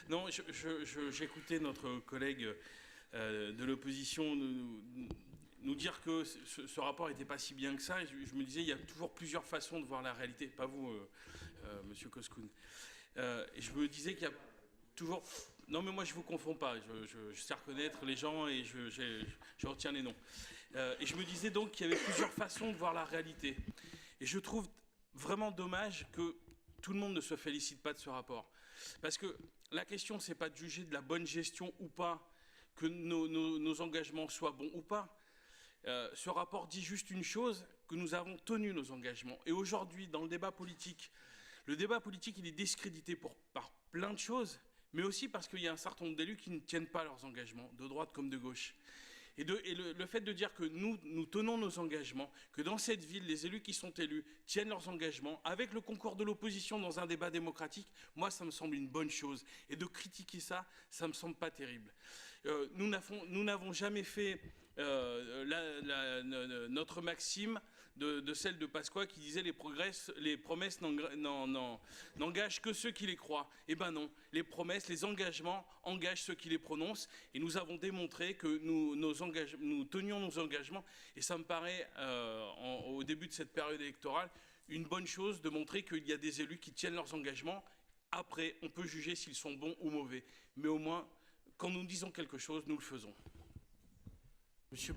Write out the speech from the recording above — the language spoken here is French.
Non, j'écoutais notre collègue de l'opposition nous dire que ce rapport n'était pas si bien que ça. Et je me disais, il y a toujours plusieurs façons de voir la réalité. Pas vous, Monsieur Koskoun. Et je me disais qu'il y a toujours... Non, mais moi, je ne vous confonds pas. Je sais reconnaître les gens et je retiens les noms. Et je me disais donc qu'il y avait plusieurs façons de voir la réalité. Et je trouve vraiment dommage que tout le monde ne se félicite pas de ce rapport. Parce que la question, ce n'est pas de juger de la bonne gestion ou pas, que nos engagements soient bons ou pas. Ce rapport dit juste une chose, que nous avons tenu nos engagements. Et aujourd'hui, dans le débat politique, il est discrédité par plein de choses, mais aussi parce qu'il y a un certain nombre d'élus qui ne tiennent pas leurs engagements, de droite comme de gauche. Et le fait de dire que nous tenons nos engagements, que dans cette ville, les élus qui sont élus tiennent leurs engagements, avec le concours de l'opposition dans un débat démocratique, moi, ça me semble une bonne chose. Et de critiquer ça, ça ne me semble pas terrible. Nous n'avons jamais fait notre maxime de celle de Pasqua qui disait les promesses n'engagent que ceux qui les croient. Eh ben non, les promesses, les engagements engagent ceux qui les prononcent. Et nous avons démontré que nous tenions nos engagements. Et ça me paraît, au début de cette période électorale, une bonne chose de montrer qu'il y a des élus qui tiennent leurs engagements. Après, on peut juger s'ils sont bons ou mauvais. Mais au moins, quand nous disons quelque chose, nous le faisons.